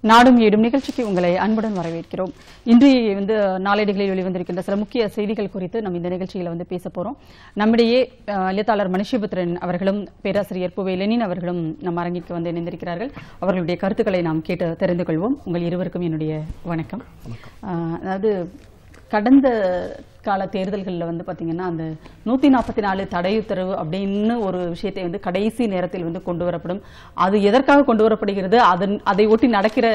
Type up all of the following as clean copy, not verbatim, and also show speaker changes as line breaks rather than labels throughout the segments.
நாடும் ஏடும் நிகழ்ச்சிக்கு உங்களை அன்புடன் வரவேற்கிறோம். இன்று நாளேடுகளில் வெளிவந்திருக்கின்ற சில முக்கிய செய்திகள் குறித்து நம்ம இந்த நிகழ்ச்சியில பேச போறோம். நம்மிடையே எழுத்தாளர் மனுஷ்யபுத்திரன் அவர்களும் பேராசிரியர் புவே லெனின் அவர்களும் நம் அரங்கிற்கு வந்து இணைந்திருக்கிறார்கள். அவர்களுடைய கருத்துக்களை நாம் கேட்டு தெரிந்து கொள்வோம். உங்கள் இருவருக்கும் என்னுடைய வணக்கம். அதாவது கடந்த கால தேர்தல்களில் பாத்தீங்கன்னா அந்த 144 தடையுத்தரவு அப்படின்னு ஒரு விஷயத்தை கடைசி நேரத்தில் கொண்டு வரப்படும். அது எதற்காக கொண்டு வரப்படுகிறது, அதை ஒட்டி நடக்கிற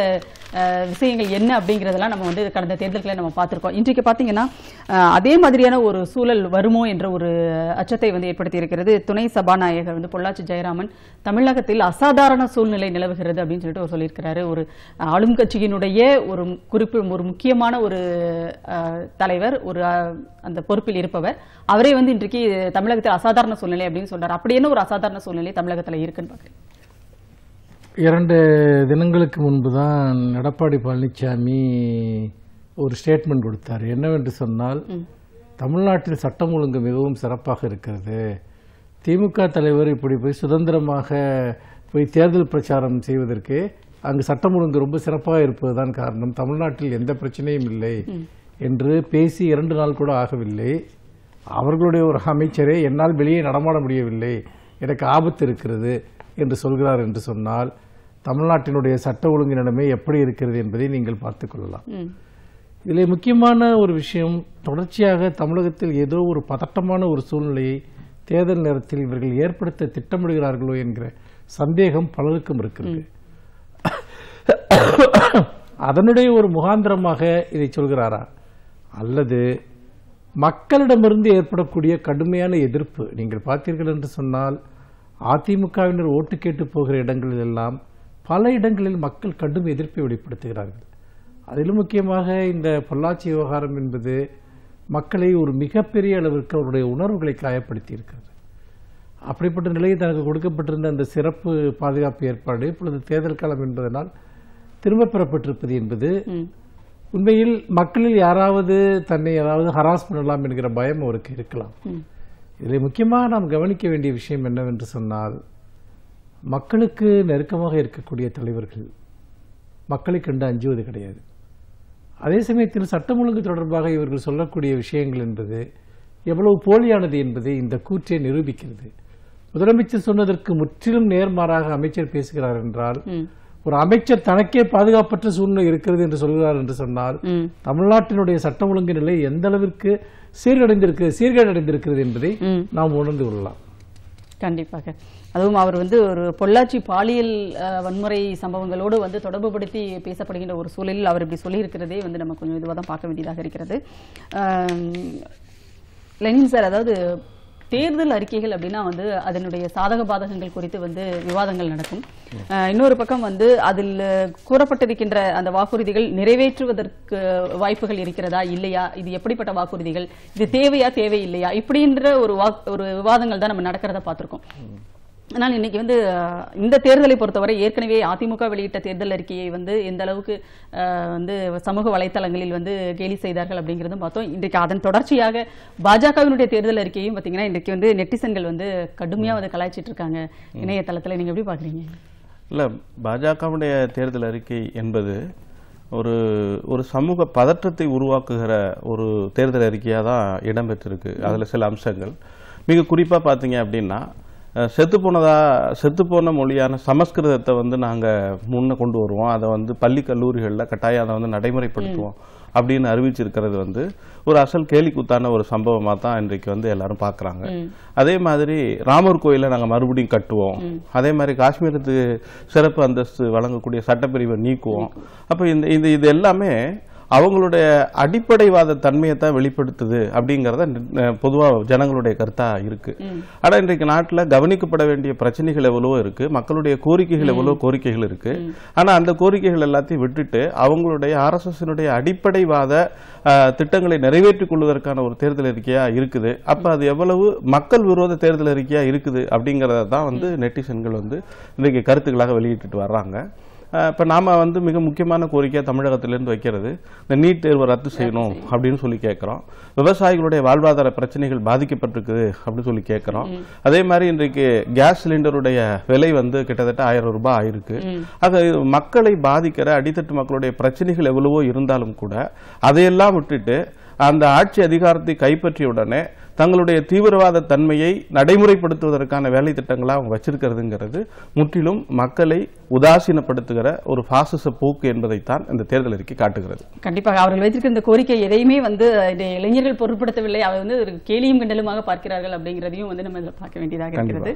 விஷயங்கள் என்ன அப்படிங்கிறதெல்லாம் நம்ம கடந்த தேர்தல்களை நம்ம பார்த்திருக்கோம். இன்றைக்கு பாத்தீங்கன்னா அதே மாதிரியான ஒரு சூழல் வருமோ என்ற ஒரு அச்சத்தை ஏற்படுத்தி இருக்கிறது. துணை சபாநாயகர் பொள்ளாச்சி ஜெயராமன் தமிழகத்தில் அசாதாரண சூழ்நிலை நிலவுகிறது அப்படின்னு சொல்லிட்டு சொல்லியிருக்கிறாரு. ஒரு ஆளும் கட்சியினுடைய ஒரு முக்கியமான ஒரு தலைவர், ஒரு அந்த பொறுப்பில் இருப்பவர், அவரே இன்றைக்கு தமிழகத்தில் அசாதாரண சூழ்நிலை அப்படின்னு சொல்றாரு. அப்படி என்ன ஒரு அசாதாரண சூழ்நிலை தமிழகத்தில் இருக்குன்னு பாக்குறேன்.
2 தினங்களுக்கு முன்புதான் எடப்பாடி பழனிசாமி ஒரு ஸ்டேட்மெண்ட் கொடுத்தார். என்னவென்று சொன்னால், தமிழ்நாட்டில் சட்டம் ஒழுங்கு மிகவும் சிறப்பாக இருக்கிறது. திமுக தலைவர் இப்படி போய் சுதந்திரமாக போய் தேர்தல் பிரச்சாரம் செய்வதற்கு அங்கு சட்டம் ஒழுங்கு ரொம்ப சிறப்பாக இருப்பதுதான் காரணம். தமிழ்நாட்டில் எந்த பிரச்சனையும் இல்லை என்று பேசி 2 நாள் கூட ஆகவில்லை. அவர்களுடைய ஒரு அமைச்சரே என்னால் வெளியே நடமாட முடியவில்லை, எனக்கு ஆபத்து இருக்கிறது என்று சொல்கிறார் என்று சொன்னால் தமிழ்நாட்டினுடைய சட்ட ஒழுங்கு நிலைமை எப்படி இருக்கிறது என்பதை நீங்கள் பார்த்துக் கொள்ளலாம். இதில் முக்கியமான ஒரு விஷயம், தொடர்ச்சியாக தமிழகத்தில் ஏதோ ஒரு பதட்டமான ஒரு சூழ்நிலையை தேர்தல் நேரத்தில் இவர்கள் ஏற்படுத்த திட்டமிடுகிறார்களோ என்கிற சந்தேகம் பலருக்கும் இருக்கிறது. அதனுடைய ஒரு முகாந்திரமாக இதை சொல்கிறாரா, அல்லது மக்களிடமிருந்து ஏற்படக்கூடிய கடுமையான எதிர்ப்பு? நீங்கள் பார்த்தீர்கள் என்று சொன்னால், அதிமுகவினர் ஓட்டு கேட்டு போகிற இடங்களில் எல்லாம் பல இடங்களில் மக்கள் கடும் எதிர்ப்பை வெளிப்படுத்துகிறார்கள். அதிலும் முக்கியமாக இந்த பொள்ளாச்சி விவகாரம் என்பது மக்களை ஒரு மிகப்பெரிய அளவிற்கு அவருடைய உணர்வுகளை காயப்படுத்தி இருக்கிறது. அப்படிப்பட்ட நிலையில் தனக்கு கொடுக்கப்பட்டிருந்த அந்த சிறப்பு பாதுகாப்பு ஏற்பாடு இப்பொழுது தேர்தல் காலம் என்பதனால் திரும்ப பெறப்பட்டிருப்பது என்பது உண்மையில் மக்களில் யாராவது தன்னை ஏதாவது ஹராஸ் பண்ணலாம் என்கிற பயம் அவருக்கு இருக்கலாம். இதில் முக்கியமாக நாம் கவனிக்க வேண்டிய விஷயம் என்னவென்று சொன்னால், மக்களுக்கு நெருக்கமாக இருக்கக்கூடிய தலைவர்கள் மக்களை கண்டு அஞ்சுவது கிடையாது. அதே சமயத்தில் சட்டம் ஒழுங்கு தொடர்பாக இவர்கள் சொல்லக்கூடிய விஷயங்கள் என்பது எவ்வளவு போலியானது என்பதை இந்த கூற்றே நிரூபிக்கிறது. முதலமைச்சர் சொன்னதற்கு முற்றிலும் நேர்மாறாக அமைச்சர் பேசுகிறார் என்றால், ஒரு அமைச்சர் தனக்கே பாதுகாப்பற்ற சூழ்நிலை இருக்கிறது என்று சொல்கிறார் என்று சொன்னால், தமிழ்நாட்டினுடைய சட்டம் ஒழுங்கு நிலை எந்த அளவிற்கு சீர்கேடடைந்திருக்கிறது என்பதை நாம் உணர்ந்து கொள்ளலாம்.
கண்டிப்பாக. அதுவும் அவர் ஒரு பொள்ளாச்சி பாலியல் வன்முறை சம்பவங்களோடு தொடர்புபடுத்தி பேசப்படுகின்ற ஒரு சூழலில் அவர் இப்படி சொல்லியிருக்கிறதே நம்ம கொஞ்சம் இதுவாக தான் பார்க்க வேண்டியதாக இருக்கிறது. லெனின் சார், அதாவது தேர்தல் அறிக்கைகள் அப்படின்னா அதனுடைய சாதக பாதகங்கள் குறித்து விவாதங்கள் நடக்கும். இன்னொரு பக்கம் அதில் கூறப்பட்டிருக்கின்ற அந்த வாக்குறுதிகள் நிறைவேற்றுவதற்கு வாய்ப்புகள் இருக்கிறதா இல்லையா, இது எப்படிப்பட்ட வாக்குறுதிகள், இது தேவையா தேவையில்லையா, இப்படின்ற ஒரு விவாதங்கள் தான் நம்ம நடக்கிறத பார்த்திருக்கோம். ஆனால் இன்னைக்கு இந்த தேர்தலை பொறுத்தவரை ஏற்கனவே அதிமுக வெளியிட்ட தேர்தல் அறிக்கையை எந்த அளவுக்கு சமூக வலைத்தளங்களில் கேலி செய்தார்கள் அப்படிங்கிறதும் பார்த்தோம். இன்றைக்கு அதன் தொடர்ச்சியாக பாஜகவினுடைய தேர்தல் அறிக்கையும் பார்த்தீங்கன்னா இன்றைக்கு நெட்டிசன்கள் கடுமையா கலாய்ச்சிட்டு இருக்காங்க இணையதளத்தில். நீங்க எப்படி பாக்குறீங்க?
இல்ல, பாஜகவுடைய தேர்தல் அறிக்கை என்பது ஒரு சமூக பதற்றத்தை உருவாக்குகிற ஒரு தேர்தல் அறிக்கையாக தான் இடம்பெற்றிருக்கு. அதுல சில அம்சங்கள் மிக குறிப்பா பாத்தீங்க அப்படின்னா, செத்துப்போன மொழியான சமஸ்கிருதத்தை நாங்க முன்ன கொண்டு வருவோம், அதை பள்ளி கல்லூரிகளில் கட்டாயம் அதை நடைமுறைப்படுத்துவோம் அப்படின்னு அறிவிச்சிருக்கிறது ஒரு அசல் கேலிக்கூத்தான ஒரு சம்பவமா தான் இன்றைக்கு எல்லாரும் பாக்குறாங்க. அதே மாதிரி ராமர் கோயிலை நாங்க மறுபடியும் கட்டுவோம், அதே மாதிரி காஷ்மீருக்கு சிறப்பு அந்தஸ்து வழங்கக்கூடிய சட்டப்பிரிவை நீக்குவோம். அப்ப இது எல்லாமே அவங்களுடைய அடிப்படைவாத தன்மையை தான் வெளிப்படுத்துது அப்படிங்கறத பொதுவா ஜனங்களுடைய கருத்தா இருக்கு. ஆனா இன்றைக்கு நாட்டில் கவனிக்கப்பட வேண்டிய பிரச்சனைகள் எவ்வளவோ இருக்கு, மக்களுடைய கோரிக்கைகள் எவ்வளவோ கோரிக்கைகள் இருக்கு. ஆனா அந்த கோரிக்கைகள் எல்லாத்தையும் விட்டுட்டு அவங்களுடைய RSS அடிப்படைவாத திட்டங்களை நிறைவேற்றிக் கொள்வதற்கான ஒரு தேர்தல் அறிக்கையா இருக்குது. அப்ப அது எவ்வளவு மக்கள் விரோத தேர்தல் அறிக்கையா இருக்குது அப்படிங்கறத தான் நெட்டிசன்கள் இன்றைக்கு கருத்துக்களாக வெளியிட்டு வர்றாங்க. இப்போ நாம வந்து மிக முக்கியமான கோரிக்கையாக தமிழகத்திலிருந்து வைக்கிறது இந்த நீட் தேர்வை ரத்து செய்யணும் அப்படின்னு சொல்லி கேட்குறோம். விவசாயிகளுடைய வாழ்வாதார பிரச்சனைகள் பாதிக்கப்பட்டிருக்குது அப்படின்னு சொல்லி கேட்குறோம். அதே மாதிரி இன்றைக்கு கேஸ் சிலிண்டருடைய விலை வந்து கிட்டத்தட்ட 1000 ரூபாய் ஆயிருக்கு. அது மக்களை பாதிக்கிற அடித்தட்டு மக்களுடைய பிரச்சனைகள் எவ்வளவோ இருந்தாலும் கூட அதையெல்லாம் விட்டுட்டு அந்த ஆட்சி அதிகாரத்தை கைப்பற்றிய உடனே தங்களுடைய தீவிரவாத தன்மையை நடைமுறைப்படுத்துவதற்கான வேலை திட்டங்களை அவங்க வச்சிருக்கிறதுங்கிறது முற்றிலும் மக்களை உதாசீனப்படுத்துகிற ஒரு பாசிச போக்கு என்பதைத்தான் இந்த தேர்தல் அறிக்கை காட்டுகிறது.
கண்டிப்பாக அவர்கள் வைத்திருக்கிற இந்த கோரிக்கை எதையுமே வந்து இளைஞர்கள் பொருட்படுத்தவில்லை, அவர் வந்து ஒரு கேலியும் கிண்டலுமாக பார்க்கிறார்கள் அப்படிங்கிறதையும் வந்து நம்ம இதில் பார்க்க வேண்டியதாக இருக்கிறது.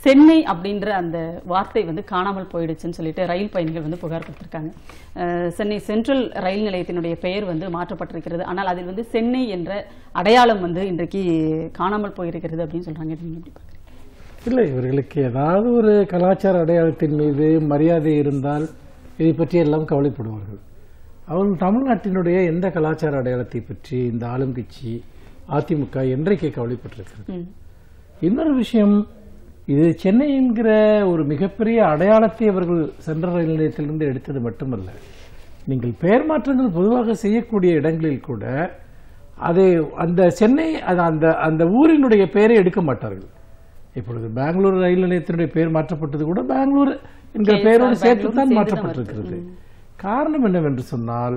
சென்னை அப்படின்ற அந்த வார்த்தை வந்து காணாமல் போயிடுச்சுன்னு சொல்லிட்டு ரயில் பயணிகள் வந்து புகார் கொடுத்திருக்காங்க. சென்னை சென்ட்ரல் ரயில் நிலையத்தினுடைய பெயர் வந்து மாற்றப்பட்டிருக்கிறது. ஆனால் அதில் வந்து சென்னை என்ற அடையாளம் வந்து இன்றைக்கு காணாமல் போயிருக்கிறது அப்படின்னு சொல்றாங்க. நீங்க எப்படி பாக்குறீங்க?
இல்லை, இவர்களுக்கு ஏதாவது ஒரு கலாச்சார அடையாளத்தின் மீது மரியாதை இருந்தால் இதை பற்றி எல்லாம் கவலைப்படுவார்கள். அவர்கள் தமிழ்நாட்டினுடைய எந்த கலாச்சார அடையாளத்தை பற்றி இந்த ஆளும் கட்சி அதிமுக என்றைக்கே கவலைப்பட்டிருக்கிறது. இன்னொரு விஷயம், இது சென்னை என்கிற ஒரு மிகப்பெரிய அடையாளத்தை அவர்கள் சென்ட்ரல் ரயில் நிலையத்திலிருந்து எடுத்தது மட்டுமல்ல, நீங்கள் பெயர் மாற்றங்கள் பொதுவாக செய்யக்கூடிய இடங்களில் கூட அதை அந்த சென்னை அந்த ஊரினுடைய பெயரை எடுக்க மாட்டார்கள். இப்பொழுது பெங்களூர் ரயில் நிலையத்தினுடைய பெயர் மாற்றப்பட்டது கூட பெங்களூர் என்கிற பெயரோடு சேர்த்துத்தான் மாற்றப்பட்டிருக்கிறது. காரணம் என்னவென்று சொன்னால்,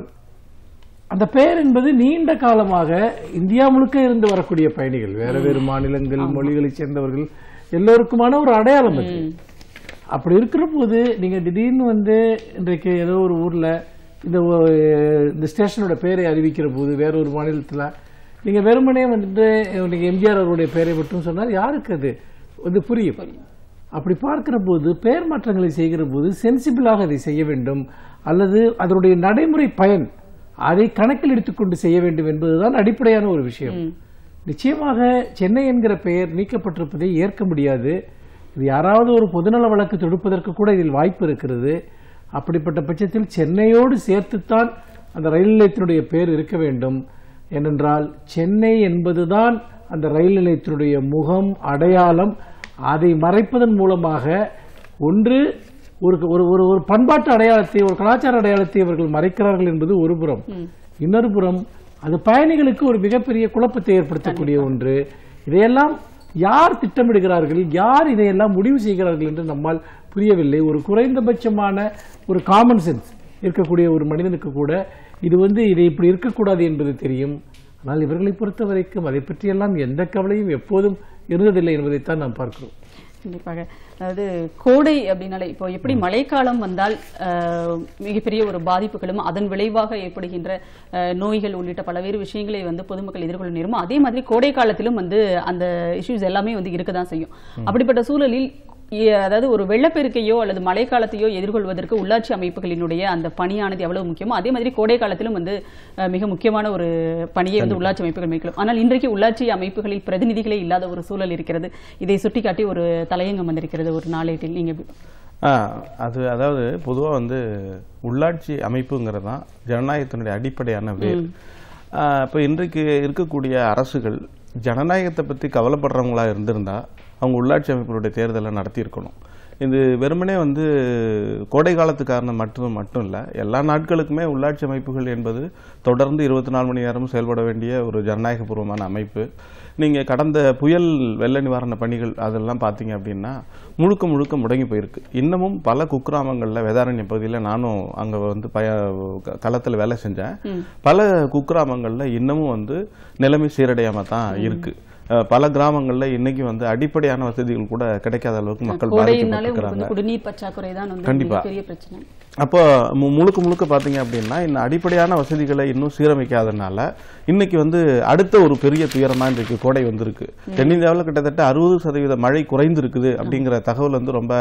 அந்த பெயர் என்பது நீண்ட காலமாக இந்தியா முழுக்க இருந்து வரக்கூடிய பயணிகள், வேற வேறு மாநிலங்கள் மொழிகளை சேர்ந்தவர்கள் எல்லோருக்குமான ஒரு அடையாளம் அது. அப்படி இருக்கிற போது நீங்க திடீர்னு வந்து இன்றைக்கு ஏதோ ஒரு ஊர்ல இந்த ஸ்டேஷனோட பெயரை அறிவிக்கிற போது வேற ஒரு மாநிலத்தில் நீங்க வெறுமனே வந்துட்டு நீங்க எம்ஜிஆர் அவருடைய பெயரை மட்டும் சொன்னால் யாருக்கு அது வந்து புரியும். அப்படி பார்க்கிற போது பெயர் மாற்றங்களை செய்கிற போது சென்சிபிளாக அதை செய்ய வேண்டும், அல்லது அதனுடைய நடைமுறை பயன் அதை கணக்கில் எடுத்துக்கொண்டு செய்ய வேண்டும் என்பதுதான் அடிப்படையான ஒரு விஷயம். நிச்சயமாக சென்னை என்கிற பெயர் நீக்கப்பட்டிருப்பதை ஏற்க முடியாது. இது யாராவது ஒரு பொதுநல வழக்கு தொடுப்பதற்கு கூட இதில் வாய்ப்பு இருக்கிறது. அப்படிப்பட்ட பட்சத்தில் சென்னையோடு சேர்த்துத்தான் அந்த ரயில் நிலையத்தினுடைய பெயர் இருக்க வேண்டும். ஏனென்றால் சென்னை என்பதுதான் அந்த ரயில் நிலையத்தினுடைய முகம், அடையாளம். அதை மறைப்பதன் மூலமாக ஒன்று ஒரு பண்பாட்டு அடையாளத்தை, ஒரு கலாச்சார அடையாளத்தை அவர்கள் மறைக்கிறார்கள் என்பது ஒரு புறம். இன்னொரு புறம் அது பயணிகளுக்கு ஒரு மிகப்பெரிய குழப்பத்தை ஏற்படுத்தக்கூடிய ஒன்று. இதையெல்லாம் யார் திட்டமிடுகிறார்கள், யார் இதையெல்லாம் முடிவு செய்கிறார்கள் என்று நம்மால் புரியவில்லை. ஒரு குறைந்தபட்சமான ஒரு காமன் சென்ஸ் இருக்கக்கூடிய ஒரு மனிதனுக்கு கூட இது வந்து இதை இப்படி இருக்கக்கூடாது என்பது தெரியும். ஆனால் இவர்களை பொறுத்த வரைக்கும் அதை பற்றியெல்லாம் எந்த கவலையும் எப்போதும் இருந்ததில்லை என்பதைத்தான் நாம் பார்க்கிறோம்.
கண்டிப்பாக. அதாவது கோடை அப்படின்னாலே இப்போ எப்படி மழைக்காலம் வந்தால் மிகப்பெரிய ஒரு பாதிப்புகளும் அதன் விளைவாக ஏற்படுகின்ற நோய்கள் உள்ளிட்ட பல்வேறு விஷயங்களை வந்து பொதுமக்கள் எதிர்கொள்ள நேருமோ, அதே மாதிரி கோடை காலத்திலும் வந்து அந்த இஷ்யூஸ் எல்லாமே வந்து இருக்கதான் செய்யும். அப்படிப்பட்ட சூழலில் அதாவது ஒரு வெள்ளப்பெருக்கையோ அல்லது மழைக்காலத்தையோ எதிர்கொள்வதற்கு உள்ளாட்சி அமைப்புகளினுடைய அந்த பணியானது எவ்வளவு முக்கியமோ அதே மாதிரி கோடை காலத்திலும் வந்து மிக முக்கியமான ஒரு பணியை வந்து உள்ளாட்சி அமைப்புகள் மேற்கொள்ளும். ஆனால் இன்றைக்கு உள்ளாட்சி அமைப்புகளில் பிரதிநிதிகளே இல்லாத ஒரு சூழல் இருக்கிறது. இதை சுட்டிக்காட்டி ஒரு தலையங்கம் வந்திருக்கிறது ஒரு நாளேட்டில். நீங்க
அது அதாவது பொதுவாக வந்து உள்ளாட்சி அமைப்புங்கிறது தான் ஜனநாயகத்தினுடைய அடிப்படையான வேர். இப்போ இன்றைக்கு இருக்கக்கூடிய அரசுகள் ஜனநாயகத்தை பற்றி கவலைப்படுறவங்களா இருந்திருந்தா அவங்க உள்ளாட்சி அமைப்புடைய தேர்தலை நடத்தியிருக்கணும். இது வெறுமனே வந்து கோடை காலத்து காரணம் மட்டும் இல்லை, எல்லா நாட்களுக்குமே உள்ளாட்சி அமைப்புகள் என்பது தொடர்ந்து 24 மணி நேரமும் செயல்பட வேண்டிய ஒரு ஜனநாயகபூர்வமான அமைப்பு. நீங்கள் கடந்த புயல் வெள்ள நிவாரண பணிகள் அதெல்லாம் பார்த்தீங்க அப்படின்னா முழுக்க முடங்கி போயிருக்கு. இன்னமும் பல குக்கிராமங்களில், வேதாரண்ய பகுதியில் நானும் அங்கே வந்து களத்தில் வேலை செஞ்சேன். பல குக்கிராமங்களில் இன்னமும் வந்து நிலைமை சீரடையாமல் தான் இருக்கு. பல கிராமங்கள்ல இன்னைக்கு வந்து அடிப்படையான வசதிகள் கூட கிடைக்காத அளவுக்கு மக்கள் பாதிக்கப்பட்டிருக்கிறாங்க.
குடிநீர் பற்றாக்குறை தான்
கண்டிப்பா
பெரிய பிரச்சனை.
அப்போ முழுக்க பாத்தீங்க அப்படின்னா இந்த அடிப்படையான வசதிகளை இன்னும் சீரமைக்காதனால இன்னைக்கு வந்து அடுத்த ஒரு பெரிய துயரமா இன்றைக்கு கோடை வந்திருக்கு. தென்னிந்தியாவில் கிட்டத்தட்ட 60% மழை குறைந்திருக்குது அப்படிங்கிற தகவல் வந்து ரொம்ப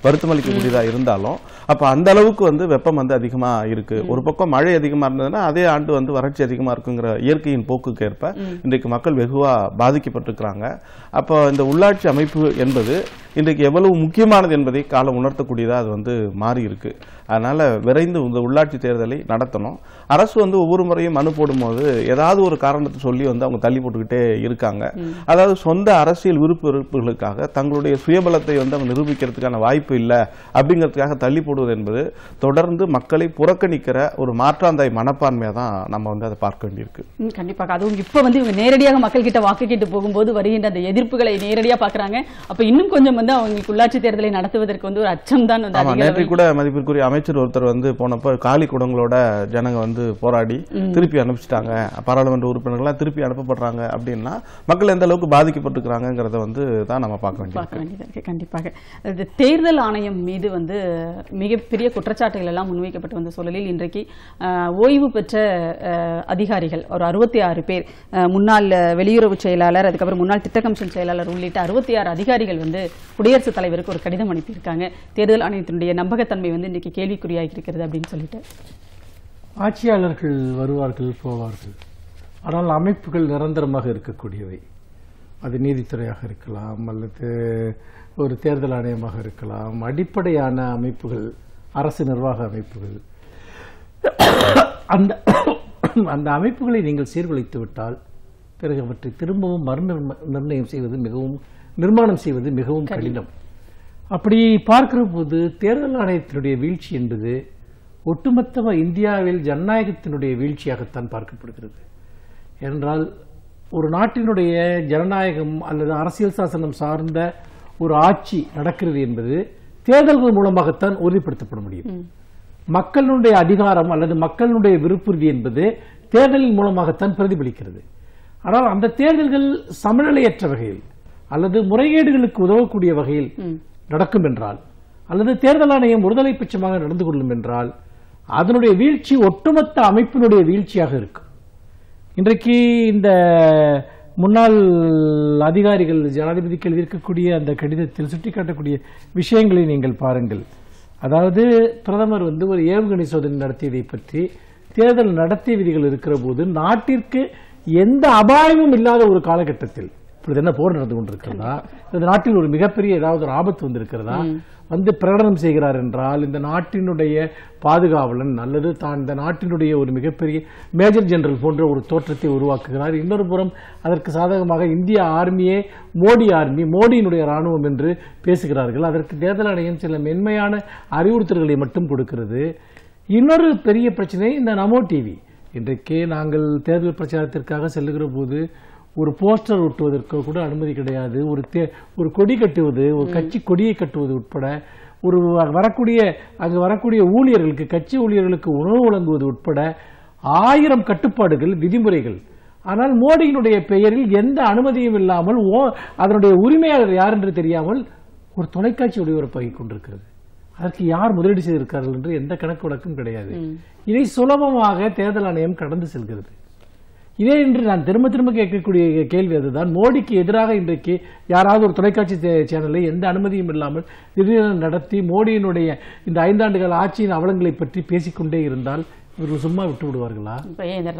வருத்தமளிக்கக்கூடியதா இருந்தாலும் அப்ப அந்த அளவுக்கு வந்து வெப்பம் வந்து அதிகமா இருக்கு. ஒரு பக்கம் மழை அதிகமா இருந்ததுன்னா அதே ஆண்டு வந்து வறட்சி அதிகமா இருக்குங்கிற இயற்கையின் போக்குக்கு ஏற்ப இன்றைக்கு மக்கள் வெகுவா பாதிக்கப்பட்டிருக்கிறாங்க. அப்போ இந்த உள்ளாட்சி அமைப்பு என்பது இன்றைக்கு எவ்வளவு முக்கியமானது என்பதை காலம் உணர்த்தக்கூடியதா அது வந்து மாறி இருக்கு. அதனால அதனால விரைந்து இந்த உள்ளாட்சி தேர்தலை நடத்தணும். அரசு வந்து ஒவ்வொரு முறையும் மனு போடும்போது ஏதாவது ஒரு காரணத்தை சொல்லி வந்து அவங்க தள்ளி போட்டுக்கிட்டே இருக்காங்க. அதாவது சொந்த அரசியல் விருப்புகளுக்காக தங்களுடைய சுயபலத்தை வந்து அவங்க நிரூபிக்கிறதுக்கான வாய்ப்பு இல்லை அப்படிங்கிறதுக்காக தள்ளி போடுவது என்பது தொடர்ந்து மக்களை புறக்கணிக்கிற ஒரு மாற்றாந்தாய் மனப்பான்மையை தான் நம்ம வந்து அதை பார்க்க வேண்டியிருக்கு.
கண்டிப்பாக. அதுவும் இப்ப வந்து இவங்க நேரடியாக மக்கள் கிட்ட வாக்கு கேட்டு போகும்போது வருகின்ற அந்த எதிர்ப்புகளை நேரடியா பாக்குறாங்க. அப்ப இன்னும் கொஞ்சம் வந்து அவங்களுக்கு உள்ளாட்சி தேர்தலை நடத்துவதற்கு வந்து ஒரு அச்சம் தான் வந்து.
நேற்று கூட மதிப்பிற்குரிய அமைச்சர் ஒருத்தர் வந்து போனப்போ காலி குடங்களோட ஜனங்க வந்து போராடி திருப்பி அனுப்பிச்சிட்டாங்க, பாராளுமன்ற உறுப்பினர்கள்லாம் திருப்பி அனுப்பப்படுறாங்க அப்படின்னா மக்கள் எந்த அளவுக்கு பாதிக்கப்பட்டிருக்கிறாங்கிறத வந்து தான் நம்ம பார்க்க வேண்டியது.
கண்டிப்பாக. தேர்தல் ஆணையம் மீது வந்து மிகப்பெரிய குற்றச்சாட்டுகள் எல்லாம் முன்வைக்கப்பட்டு வந்த சூழலில் இன்றைக்கு ஓய்வு பெற்ற அதிகாரிகள் ஒரு 66 பேர், முன்னாள் வெளியுறவு செயலாளர், அதுக்கப்புறம் முன்னாள் திட்ட கமிஷன் செயலாளர் உள்ளிட்ட 66 அதிகாரிகள் வந்து குடியரசுத் தலைவருக்கு ஒரு கடிதம் அனுப்பியிருக்காங்க. தேர்தல் ஆணையத்தினுடைய நம்பகத்தன்மை வந்து இன்னைக்கு கேள்விக்குறியாகி இருக்கிறது அப்படின்னு சொல்லிட்டு.
ஆட்சியாளர்கள் வருவார்கள் போவார்கள், ஆனால் அமைப்புகள் நிரந்தரமாக இருக்கக்கூடியவை. அது நீதித்துறையாக இருக்கலாம் அல்லது ஒரு தேர்தல் ஆணையமாக இருக்கலாம். அடிப்படையான அமைப்புகள், அரசு நிர்வாக அமைப்புகள், அந்த அமைப்புகளை நீங்கள் சீர்குலைத்து விட்டால் பிறகு அவற்றை திரும்பவும் நிர்மாணம் செய்வது மிகவும் கடினம். அப்படி பார்க்கிற போது தேர்தல் ஆணையத்தினுடைய வீழ்ச்சி என்பது ஒட்டுமொத்த இந்தியாவில் ஜனநாயகத்தினுடைய வீழ்ச்சியாகத்தான் பார்க்கப்படுகிறது. என்றால் ஒரு நாட்டினுடைய ஜனநாயகம் அல்லது அரசியல் சாசனம் சார்ந்த ஒரு ஆட்சி நடக்கிறது என்பது தேர்தல்கள் மூலமாகத்தான் உறுதிப்படுத்தப்பட முடியும். மக்களுடைய அதிகாரம் அல்லது மக்களுடைய விருப்புறுதி என்பது தேர்தலின் மூலமாகத்தான் பிரதிபலிக்கிறது. ஆனால் அந்த தேர்தல்கள் சமநிலையற்ற வகையில் அல்லது முறைகேடுகளுக்கு உதவக்கூடிய வகையில் நடக்கும் என்றால், அல்லது தேர்தல் ஆணையம் ஒருதலை பட்சமாக நடந்து கொள்ளும் என்றால், அதனுடைய வீழ்ச்சி ஒட்டுமொத்த அமைப்பினுடைய வீழ்ச்சியாக இருக்கும். இன்றைக்கு இந்த முன்னாள் அதிகாரிகள் ஜனாதிபதிக்கு எழுதியிருக்கக்கூடிய அந்த கடிதத்தில் சுட்டிக்காட்டக்கூடிய விஷயங்களை நீங்கள் பாருங்கள். அதாவது பிரதமர் வந்து ஒரு ஏவுகணை சோதனை நடத்தியதை பற்றி தேர்தல் நடத்தை விதிகள் இருக்கிற போது நாட்டிற்கு எந்த அபாயமும் இல்லாத ஒரு காலகட்டத்தில் இப்பொழுது என்ன போர் நடந்து கொண்டிருக்கிறதா, இந்த நாட்டில் ஒரு மிகப்பெரிய ஏதாவது ஒரு ஆபத்து வந்திருக்கிறதா வந்து பிரகடனம் செய்கிறார் என்றால், இந்த நாட்டினுடைய பாதுகாவலன் அல்லது தான் இந்த நாட்டினுடைய ஒரு மிகப்பெரிய மேஜர் ஜெனரல் போன்ற ஒரு தோற்றத்தை உருவாக்குகிறார். இன்னொரு புறம் அதற்கு சாதகமாக இந்திய ஆர்மியே மோடி ஆர்மி, மோடியினுடைய ராணுவம் என்று பேசுகிறார்கள். அதற்கு தேர்தல் ஆணையம் சில மென்மையான அறிவுறுத்தல்களை மட்டும் கொடுக்கிறது. இன்னொரு பெரிய பிரச்சனை இந்த நமோ டிவி. இன்றைக்கு நாங்கள் தேர்தல் பிரச்சாரத்திற்காக செல்லுகிற போது ஒரு போஸ்டர் ஒட்டுவதற்கு கூட அனுமதி கிடையாது. ஒரு கொடி கட்டுவது, ஒரு கட்சி கொடியை கட்டுவது உட்பட ஒரு அங்கு வரக்கூடிய ஊழியர்களுக்கு, கட்சி ஊழியர்களுக்கு உணவு வழங்குவது உட்பட 1000 கட்டுப்பாடுகள், விதிமுறைகள். ஆனால் மோடியினுடைய பெயரில் எந்த அனுமதியும் இல்லாமல் அதனுடைய உரிமையாளர் யார் என்று தெரியாமல் ஒரு தொலைக்காட்சி ஒளிபரப்பாகிக் கொண்டிருக்கிறது. அதற்கு யார் முதலீடு செய்திருக்கிறார்கள் என்று எந்த கணக்கு வழக்கும் கிடையாது. இதை சுலபமாக தேர்தல் ஆணையம் கடந்து செல்கிறது. இதே இன்று நான் திரும்ப திரும்ப கேட்கக்கூடிய கேள்வி அதுதான். மோடிக்கு எதிராக இன்றைக்கு யாராவது ஒரு தொலைக்காட்சி சேனலை எந்த அனுமதியும் இல்லாமல் திடீரென நடத்தி மோடியினுடைய இந்த 5 ஆண்டுகள் ஆட்சியின் அவலங்களை பற்றி பேசிக்கொண்டே இருந்தால் இவர்கள் சும்மா விட்டு விடுவார்களா?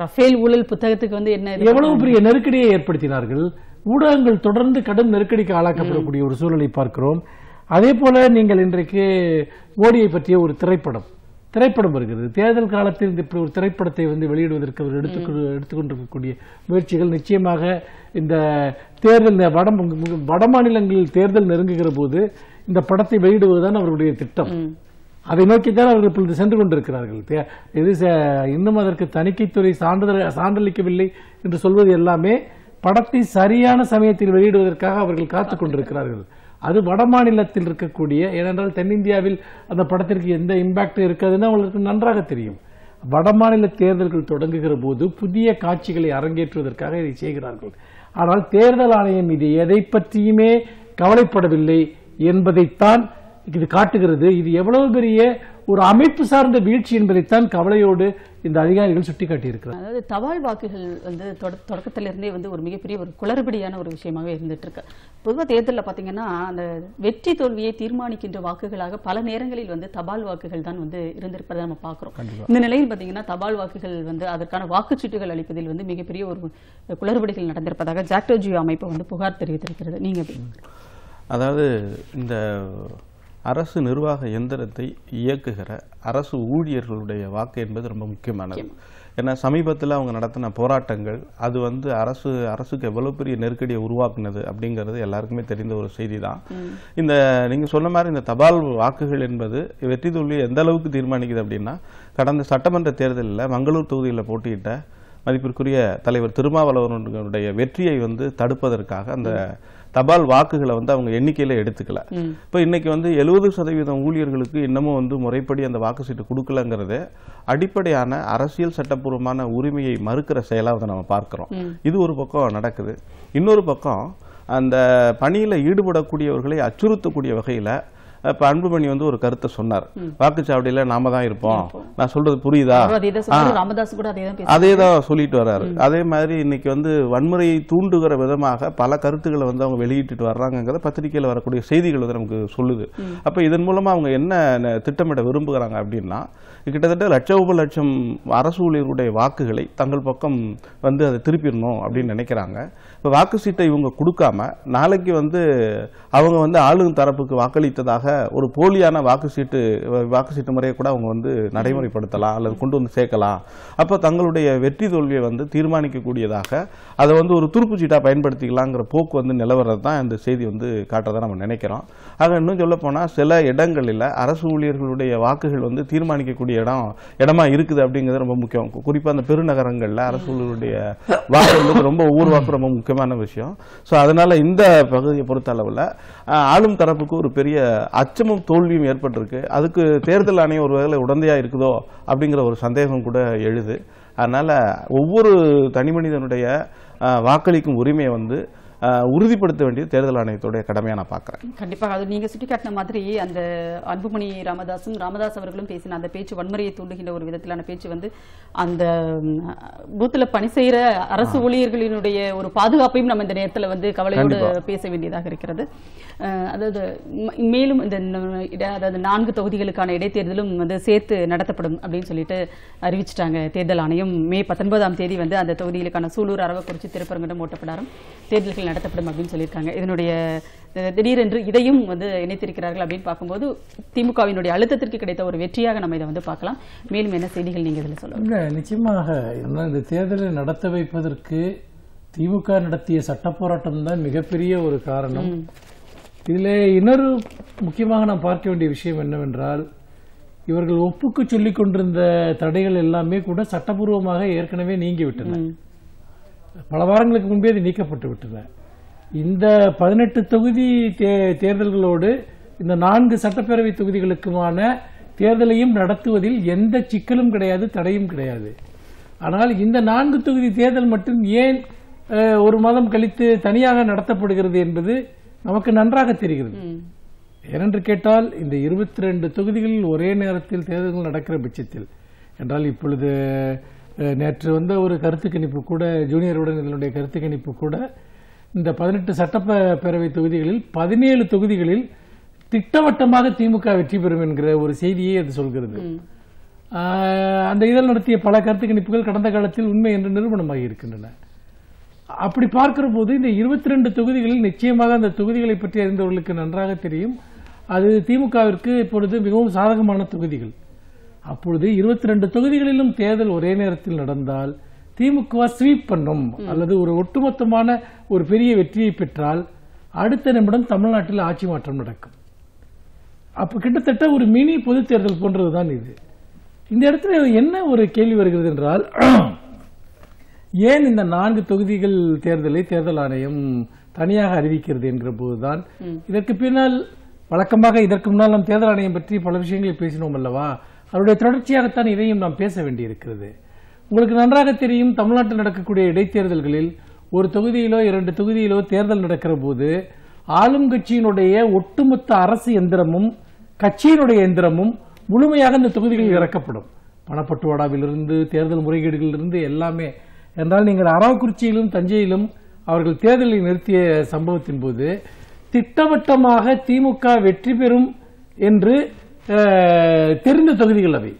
ரஃபேல் ஊழல் புத்தகத்துக்கு வந்து என்ன
எவ்வளவு பெரிய நெருக்கடியை ஏற்படுத்தினார்கள். ஊடகங்கள் தொடர்ந்து கடும் நெருக்கடிக்கு ஆளாக்கப்படக்கூடிய ஒரு சூழலை பார்க்கிறோம். அதே போல நீங்கள் இன்றைக்கு மோடியை பற்றிய ஒரு திரைப்படம் வருகிறது. தேர்தல் காலத்தில் இப்படி ஒரு திரைப்படத்தை வந்து வெளியிடுவதற்கு அவர் எடுத்துக்கொண்டிருக்கக்கூடிய முயற்சிகள் நிச்சயமாக இந்த தேர்தல் வட மாநிலங்களில் தேர்தல் நெருங்குகிற போது இந்த படத்தை வெளியிடுவதுதான் அவர்களுடைய திட்டம். அதை நோக்கித்தான் அவர்கள் இப்பொழுது சென்று கொண்டிருக்கிறார்கள். இன்னும் அதற்கு தணிக்கைத்துறை சான்றளிக்கவில்லை என்று சொல்வது எல்லாமே படத்தை சரியான சமயத்தில் வெளியிடுவதற்காக அவர்கள் காத்துக் கொண்டிருக்கிறார்கள். அது வட மாநிலத்தில் இருக்கக்கூடிய, ஏனென்றால் தென்னிந்தியாவில் அந்த படத்திற்கு எந்த இம்பாக்ட் இருக்காதுன்னு அவங்களுக்கு நன்றாக தெரியும். வட மாநில தேர்தல்கள் தொடங்குகிற போது புதிய காட்சிகளை அரங்கேற்றுவதற்காக இதை செய்கிறார்கள். ஆனால் தேர்தல் ஆணையம் இது எதை பற்றியுமே கவலைப்படவில்லை என்பதைத்தான் இது காட்டுகிறது. இது எவ்வளவு பெரிய ஒரு அமைப்பு சார்ந்த வீழ்ச்சி என்பதைத்தான் கவலையோடு இந்த அதிகாரிகள் சுட்டிக்காட்டியிருக்கிறார்.
அதாவது தபால் வாக்குகள் வந்து தொடக்கத்திலிருந்தே வந்து ஒரு மிகப்பெரிய ஒரு குளறுபடியான ஒரு விஷயமாக இருந்துட்டு இருக்கு. பொதுவாக தேர்தலில் பார்த்தீங்கன்னா அந்த வெற்றி தோல்வியை தீர்மானிக்கின்ற வாக்குகளாக பல நேரங்களில் வந்து தபால் வாக்குகள் தான் வந்து இருந்திருப்பதை நம்ம பார்க்கிறோம். இந்த நிலையில் பார்த்தீங்கன்னா தபால் வாக்குகள் வந்து அதற்கான வாக்குச்சீட்டுகள் அளிப்பதில் வந்து மிகப்பெரிய ஒரு குளறுபடிகள் நடந்திருப்பதாக ஜாக்டோ ஜியோ அமைப்பு வந்து புகார் தெரிவித்திருக்கிறது. நீங்க
அதாவது இந்த அரசு நிர்வாக எந்திரத்தை இயக்குகிற அரசு ஊழியர்களுடைய வாக்கு என்பது ரொம்ப முக்கியமானது. ஏன்னா சமீபத்தில் அவங்க நடத்தின போராட்டங்கள் அது வந்து அரசுக்கு எவ்வளவு பெரிய நெருக்கடியை உருவாக்குனது அப்படிங்கிறது எல்லாருக்குமே தெரிந்த ஒரு செய்தி தான். இந்த நீங்க சொன்ன மாதிரி இந்த தபால் வாக்குகள் என்பது வெற்றி தோல்வியை எந்த அளவுக்கு தீர்மானிக்குது அப்படின்னா, கடந்த சட்டமன்ற தேர்தலில் மங்களூர் தொகுதியில் போட்டியிட்ட மதிப்பிற்குரிய தலைவர் திருமாவளவனுடைய வெற்றியை வந்து தடுப்பதற்காக அந்த தபால் வாக்குகளை வந்து அவங்க எண்ணிக்கையில எடுத்துக்கல. இப்ப இன்னைக்கு வந்து 70% ஊழியர்களுக்கு இன்னமும் வந்து முறைப்படி அந்த வாக்கு சீட்டு கொடுக்கலங்கிறது அடிப்படையான அரசியல் சட்டப்பூர்வமான உரிமையை மறுக்கிற செயலா வந்து நம்ம பார்க்கிறோம். இது ஒரு பக்கம் நடக்குது. இன்னொரு பக்கம் அந்த பணியில ஈடுபடக்கூடியவர்களை அச்சுறுத்தக்கூடிய வகையில இப்ப அன்புமணி வந்து ஒரு கருத்தை சொன்னார், வாக்குச்சாவடியில நாம தான் இருப்போம். நான் சொல்றது புரியுதா? அதே தான் சொல்லிட்டு வர்றாரு. அதே மாதிரி இன்னைக்கு வந்து வன்முறையை தூண்டுகிற விதமாக பல கருத்துக்களை வந்து அவங்க வெளியிட்டு வர்றாங்கிறத பத்திரிகையில் வரக்கூடிய செய்திகள் வந்து நமக்கு சொல்லுது. அப்ப இதன் மூலமா அவங்க என்ன திட்டமிட விரும்புகிறாங்க அப்படின்னா, கிட்டத்தட்ட லட்சம் அரசு ஊழியர்களுடைய வாக்குகளை தங்கள் பக்கம் வந்து அதை திருப்பிடணும் அப்படின்னு நினைக்கிறாங்க. இப்ப வாக்கு சீட்டை இவங்க கொடுக்காம நாளைக்கு வந்து அவங்க வந்து ஆளும் தரப்புக்கு வாக்களித்ததாக ஒரு போலியான வாக்கு சீட்டு முறையை கூட அவங்க வந்து நடைமுறைப்படுத்தலாம் அல்லது கொண்டு வந்து சேர்க்கலாம். அப்ப தங்களுடைய வெற்றி தோல்வியை வந்து தீர்மானிக்கக்கூடியதாக அதை வந்து ஒரு துருப்பு சீட்டா பயன்படுத்திக்கலாங்கிற போக்கு வந்து நிலவரது தான் இந்த செய்தி வந்து காட்டுறதா நம்ம நினைக்கிறோம். ஆக இன்னும் சொல்ல போனா சில இடங்களில் அரசு ஊழியர்களுடைய வாக்குகள் வந்து தீர்மானிக்கக்கூடிய இடமா இருக்குது அப்படிங்கிறது ரொம்ப முக்கியம். குறிப்பா அந்த பெருநகரங்கள்ல அரசு ஊழியர்களுடைய வாக்கு ரொம்ப ஒவ்வொரு வாக்கு ரொம்ப முக்கியமான விஷயம். சோ அதனால இந்த பகுதியை பொறுத்த அளவுல ஆளும் தரப்புக்கு ஒரு பெரிய அச்சமும் தோல்வியும் ஏற்பட்டிருக்கு. அதுக்கு தேர்தல் ஆணையம் ஒரு வேளை உடந்தையா இருக்குதோ அப்படிங்கிற ஒரு சந்தேகம் கூட எழுது. அதனால ஒவ்வொரு தனி மனிதனுடைய வாக்களிக்கும் உரிமையை வந்து உறுதிப்படுத்த வேண்டியது தேர்தல் ஆணையத்துடைய கடமையா நான் பார்க்கிறேன்.
கண்டிப்பாக அது நீங்க சுட்டிக்காட்டின மாதிரி அந்த அன்புமணி ராமதாஸ் அவர்களும் பேசின அந்த பேச்சு வன்முறையை தூண்டுகின்ற ஒரு விதத்திலான பேச்சு வந்து அந்த பூத்துல பணி செய்யற அரசு ஊழியர்களினுடைய ஒரு பாதுகாப்பையும் நம்ம இந்த நேரத்துல வந்து கவலையோடு பேச வேண்டியதாக இருக்கிறது. அதாவது மேலும் இந்த அதாவது 4 தொகுதிகளுக்கான இடைத்தேர்தலும் வந்து சேர்த்து நடத்தப்படும் அப்படின்னு சொல்லிட்டு அறிவிச்சிட்டாங்க தேர்தல் ஆணையம். மே 19ஆம் தேதி வந்து அந்த தொகுதிகளுக்கான சூலூர், அரவக்குறிச்சி, திருப்பரங்குன்றம், ஓட்டப்பிடாரம் தேர்தல்கள் நடத்தப்படும் அப்படின்னு சொல்லியிருக்காங்க. இதனுடைய திடீரென்று இதையும் வந்து இணைத்திருக்கிறார்கள் அப்படின்னு பார்க்கும்போது திமுகவினுடைய அழுத்தத்திற்கு கிடைத்த ஒரு வெற்றியாக நம்ம இதை வந்து பார்க்கலாம். மேலும் என்ன செய்திகள் நீங்க இதில் சொல்லுங்க?
நிச்சயமாக இந்த தேர்தலை நடத்த வைப்பதற்கு திமுக நடத்திய சட்ட போராட்டம் தான் மிகப்பெரிய ஒரு காரணம். இதில் இன்னொரு முக்கியமாக நாம் பார்க்க வேண்டிய விஷயம் என்னவென்றால், இவர்கள் ஒப்புக்கு சொல்லிக் கொண்டிருந்த தடைகள் எல்லாமே கூட சட்டபூர்வமாக ஏற்கனவே நீங்கிவிட்டன. பல வாரங்களுக்கு முன்பே இது நீக்கப்பட்டு விட்டன. இந்த 18 தொகுதி தேர்தல்களோடு இந்த 4 சட்டப்பேரவை தொகுதிகளுக்குமான தேர்தலையும் நடத்துவதில் எந்த சிக்கலும் கிடையாது, தடையும் கிடையாது. ஆனால் இந்த 4 தொகுதி தேர்தல் மட்டும் ஏன் ஒரு மாதம் கழித்து தனியாக நடத்தப்படுகிறது என்பது நமக்கு நன்றாக தெரிகிறது. ஏனென்று கேட்டால் இந்த 22 தொகுதிகளில் ஒரே நேரத்தில் தேர்தல்கள் நடக்கிற பட்சத்தில் என்றால், இப்பொழுது நேற்று வந்த ஒரு கருத்து கணிப்பு கூட, ஜூனியருடன் இதனுடைய கருத்து கணிப்பு கூட, இந்த 18 சட்டப்பேரவை தொகுதிகளில் 17 தொகுதிகளில் திட்டவட்டமாக திமுக வெற்றி பெறும் என்கிற ஒரு செய்தியை அது சொல்கிறது. அந்த இதழ் நடத்திய பல கருத்து கணிப்புகள் கடந்த காலத்தில் உண்மை என்று நிரூபணமாகி இருக்கின்றன. அப்படி பார்க்கிற போது இந்த 22 தொகுதிகளில் நிச்சயமாக அந்த தொகுதிகளை பற்றி அறிந்தவர்களுக்கு நன்றாக தெரியும், அது திமுகவிற்கு இப்பொழுது மிகவும் சாதகமான தொகுதிகள். அப்பொழுது 22 தொகுதிகளிலும் தேர்தல் ஒரே நேரத்தில் நடந்தால் திமுக ஸ்வீப் பண்ணும் அல்லது ஒரு ஒட்டுமொத்தமான ஒரு பெரிய வெற்றியை பெற்றால் அடுத்த நிமிடம் தமிழ்நாட்டில் ஆட்சி மாற்றம் நடக்கும். அப்ப கிட்டத்தட்ட ஒரு மினி பொது தேர்தல் போன்றதுதான் இது. இந்த இடத்துல என்ன ஒரு கேள்வி வருகிறது என்றால், ஏன் இந்த 4 தொகுதிகள் தேர்தலை தேர்தல் ஆணையம் தனியாக அறிவிக்கிறது என்கிற போதுதான் இதற்கு பின்னால் வழக்கமாக இதற்கு முன்னால் நாம் தேர்தல் ஆணையம் பற்றி பல விஷயங்களை பேசினோம் அல்லவா, அவருடைய தொடர்ச்சியாகத்தான் இதையும் நாம் பேச வேண்டியிருக்கிறது. உங்களுக்கு நன்றாக தெரியும், தமிழ்நாட்டில் நடக்கக்கூடிய இடைத்தேர்தல்களில் ஒரு தொகுதியிலோ 2 தொகுதியிலோ தேர்தல் நடக்கிற போது ஆளும் கட்சியினுடைய ஒட்டுமொத்த அரசு எந்திரமும் கட்சியினுடைய எந்திரமும் முழுமையாக இந்த தொகுதிகளில் இறக்கப்படும். பணப்பட்டுவாடாவிலிருந்து தேர்தல் முறைகேடுகளிலிருந்து எல்லாமே. என்றால் நீங்கள் அரவக்குறிச்சியிலும் தஞ்சையிலும் அவர்கள் தேர்தலை நிறுத்திய சம்பவத்தின் போது திட்டவட்டமாக திமுக வெற்றி பெறும் என்று தெரிந்த தொகுதிகள் அவை.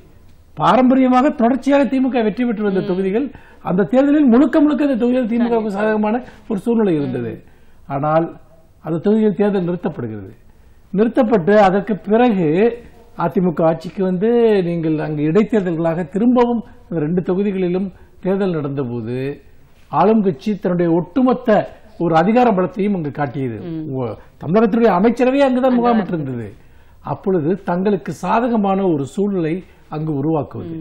பாரம்பரியமாக தொடர்ச்சியாக திமுக வெற்றி பெற்று வந்த தொகுதிகள். அந்த தேர்தலில் முழுக்க முழுக்க அந்த தொகுதியில் திமுகவுக்கு சாதகமான ஒரு சூழ்நிலை இருந்தது. ஆனால் அந்த தொகுதியில் தேர்தல் நிறுத்தப்படுகிறது. நிறுத்தப்பட்டு அதற்கு பிறகு அதிமுக ஆட்சிக்கு வந்து நீங்கள் அங்கு இடைத்தேர்தல்களாக திரும்பவும் 2 தொகுதிகளிலும் தேர்தல் நடந்தபோது ஆளும் கட்சி தன்னுடைய ஒட்டுமொத்த ஒரு அதிகார பலத்தையும் அங்கு காட்டியது. தமிழகத்தினுடைய அமைச்சரவை அங்குதான் முகாமிட்டிருந்தது. அப்பொழுது தங்களுக்கு சாதகமான ஒரு சூழ்நிலை அங்கு உருவாக்குவது,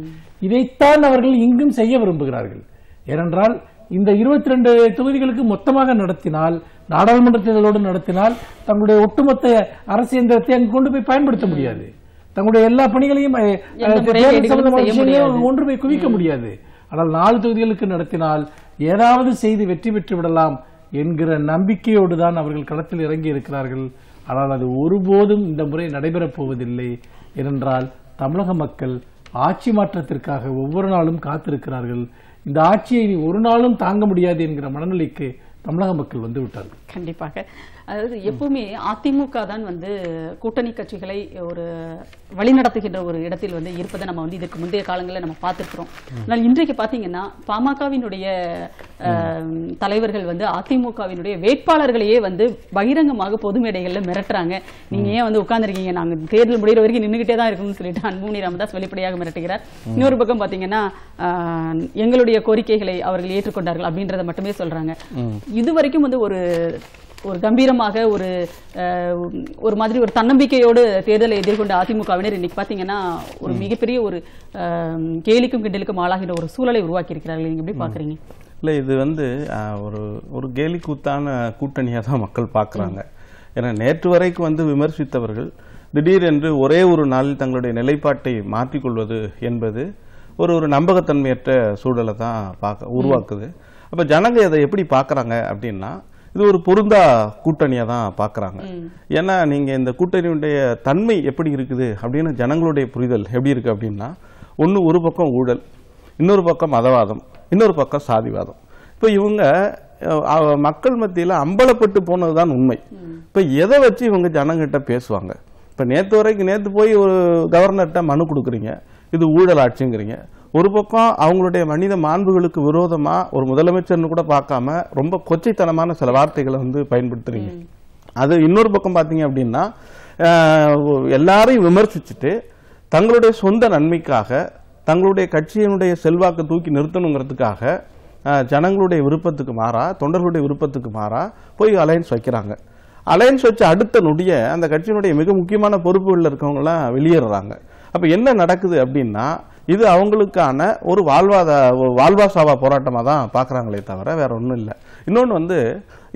இதைத்தான் அவர்கள் இங்கும் செய்ய விரும்புகிறார்கள். ஏனென்றால் இந்த 22 தொகுதிகளுக்கு மொத்தமாக நடத்தினால், நாடாளுமன்ற தேர்தலோடு நடத்தினால் தங்களுடைய ஒட்டுமொத்த அரசு இயந்திரத்தை அங்கு கொண்டு போய் பயன்படுத்த முடியாது. தங்களுடைய எல்லா பணிகளையும் ஒன்று போய் குவிக்க முடியாது. ஆனால் 4 தொகுதிகளுக்கு நடத்தினால் ஏதாவது செய்து வெற்றி பெற்று விடலாம் என்கிற நம்பிக்கையோடு தான் அவர்கள் களத்தில் இறங்கி இருக்கிறார்கள். ஆனால் அது ஒருபோதும் இந்த முறை நடைபெறப் போவதில்லை. ஏனென்றால் தமிழக மக்கள் ஆட்சி மாற்றத்திற்காக ஒவ்வொரு நாளும் காத்திருக்கிறார்கள். இந்த ஆட்சியை ஒரு நாளும் தாங்க முடியாது என்கிற மனநிலைக்கு தமிழக மக்கள் வந்து விட்டார்கள்.
கண்டிப்பாக. அதாவது எப்பவுமே அதிமுக தான் வந்து கூட்டணி கட்சிகளை ஒரு வழிநடத்துகின்ற ஒரு இடத்தில் வந்து இருப்பதை நம்ம வந்து இதற்கு முந்தைய காலங்களில் நம்ம பார்த்திருக்கிறோம். ஆனால் இன்றைக்கு பாத்தீங்கன்னா பாமகவினுடைய தலைவர்கள் வந்து அதிமுகவினுடைய வேட்பாளர்களையே வந்து பகிரங்கமாக பொது மேடைகள்ல மிரட்டுறாங்க. நீங்க ஏன் வந்து உட்கார்ந்துருக்கீங்க, நாங்க தேர்தல் முடிகிற வரைக்கும் நின்றுகிட்டே தான் இருக்கணும்னு சொல்லிட்டு அன்புமணி ராமதாஸ் வெளிப்படையாக மிரட்டுகிறார். இன்னொரு பக்கம் பாத்தீங்கன்னா எங்களுடைய கோரிக்கைகளை அவர்கள் ஏற்றுக்கொண்டார்கள் அப்படின்றத மட்டுமே சொல்றாங்க. இதுவரைக்கும் வந்து ஒரு கம்பீரமாக ஒரு மாதிரி ஒரு தன்னம்பிக்கையோடு தேர்தலை எதிர்கொண்ட அதிமுகவினர் இன்னைக்கு பாத்தீங்கன்னா ஒரு மிகப்பெரிய ஒரு கேலிக்கும் கிண்டலுக்கும் ஆளாகின்ற ஒரு சூழலை உருவாக்கி இருக்கிறார்கள். நீங்க எப்படி பாக்குறீங்க?
இல்ல, இது வந்து ஒரு கேலி கூத்தான கூட்டணியா தான் மக்கள் பாக்குறாங்க. ஏன்னா நேற்று வரைக்கும் வந்து விமர்சித்தவர்கள் திடீரென்று ஒரே ஒரு நாளில் தங்களுடைய நிலைப்பாட்டை மாற்றிக்கொள்வது என்பது ஒரு நம்பகத்தன்மையற்ற சூழலை தான் உருவாக்குது. அப்ப ஜனங்க இதை எப்படி பாக்குறாங்க அப்படின்னா, இது ஒரு பொருந்தா கூட்டணியா தான் பாக்குறாங்க. ஏன்னா நீங்க இந்த கூட்டணியுடைய தன்மை எப்படி இருக்குது அப்படின்னு ஜனங்களுடைய புரிதல் எப்படி இருக்கு அப்படின்னா, ஒரு பக்கம் ஊழல், இன்னொரு பக்கம் மதவாதம், இன்னொரு பக்கம் சாதிவாதம். இப்ப இவங்க மக்கள் மத்தியில அம்பலப்பட்டு போனதுதான் உண்மை. இப்ப எதை வச்சு இவங்க ஜனங்கிட்ட பேசுவாங்க? இப்ப நேத்து போய் ஒரு கவர்னர்கிட்ட மனு கொடுக்குறீங்க, இது ஊழல் ஆட்சிங்கிறீங்க. ஒரு பக்கம் அவங்களுடைய மனித மாண்புகளுக்கு விரோதமா ஒரு முதலமைச்சர்னு கூட பார்க்காம ரொம்ப கொச்சைத்தனமான சில வார்த்தைகளை வந்து பயன்படுத்துறீங்க. அது இன்னொரு பக்கம் பாத்தீங்க அப்படின்னா, எல்லாரையும் விமர்சிச்சுட்டு தங்களுடைய சொந்த நன்மைக்காக தங்களுடைய கட்சியினுடைய செல்வாக்கு தூக்கி நிறுத்தணுங்கிறதுக்காக ஜனங்களுடைய விருப்பத்துக்கு மாறா, தொண்டர்களுடைய விருப்பத்துக்கு மாறா போய் அலையன்ஸ் வைக்கிறாங்க. அலையன்ஸ் வச்ச அடுத்த நொடிய அந்த கட்சியினுடைய மிக முக்கியமான பொறுப்புகளில் இருக்கவங்க எல்லாம் வெளியேறாங்க. அப்ப என்ன நடக்குது அப்படின்னா, இது அவங்களுக்கான ஒரு வாழ்வாசாவா போராட்டமா தான் பாக்குறாங்களே தவிர வேற ஒண்ணும் இல்லை. இன்னொன்னு வந்து,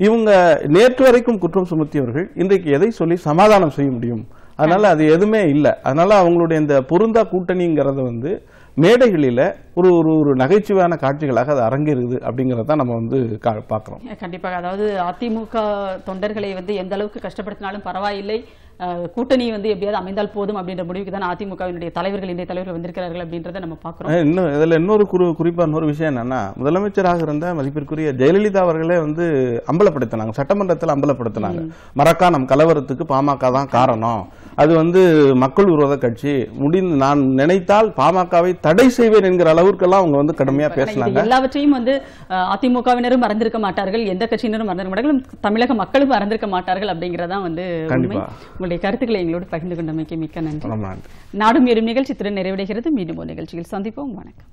இவங்க நேற்று வரைக்கும் குற்றம் சுமத்தியவர்கள் இன்றைக்கு எதை சொல்லி சமாதானம் செய்ய முடியும்? அதனால அது எதுவுமே இல்லை. அதனால அவங்களுடைய இந்த பொருந்தா கூட்டணிங்கிறத வந்து மேடைகளில ஒரு நகைச்சுவையான காட்சிகளாக அது அரங்கேறுது அப்படிங்கறத நம்ம வந்து பாக்குறோம்.
கண்டிப்பாக. அதாவது அதிமுக தொண்டர்களை வந்து எந்த அளவுக்கு கஷ்டப்படுத்தினாலும் பரவாயில்லை, கூட்டணி வந்து எப்படியாவது அமைந்தால் போதும் அப்படின்ற முடிவுக்கு தான் அதிமுகவினுடைய தலைவர்கள், இந்திய தலைவர்கள் வந்திருக்கிறார்கள் அப்படின்றத நம்ம பாக்குறோம்.
இதுல இன்னொரு குறிப்பான ஒரு விஷயம் என்னன்னா, முதலமைச்சராக இருந்த மதிப்பிற்குரிய ஜெயலலிதா அவர்களே வந்து அம்பலப்படுத்தினாங்க, சட்டமன்றத்தில் அம்பலப்படுத்தினாங்க. மரக்காணம் கலவரத்துக்கு பாமக தான் காரணம், அது வந்து மக்கள் விரோத கட்சி, நான் நினைத்தால் பாமகவை தடை செய்வேன் என்கிற அளவுக்கெல்லாம் அவங்க வந்து கடுமையா பேசினாங்க.
எல்லாவற்றையும் வந்து அதிமுகவினரும் மறந்திருக்க மாட்டார்கள், எந்த கட்சியினரும் மறந்திருக்க மாட்டார்கள், தமிழக மக்களும் மறந்திருக்க மாட்டார்கள் அப்படிங்கறதான் வந்து
கண்டிப்பா.
உங்களுடைய கருத்துக்களை எங்களோடு பகிர்ந்து கொண்டமைக்கு மிக்க நன்றி. நாடும் ஏறும் நிகழ்ச்சி திறன் நிறைவடைகிறது. மீண்டும் ஒரு நிகழ்ச்சியில் சந்திப்போம். வணக்கம்.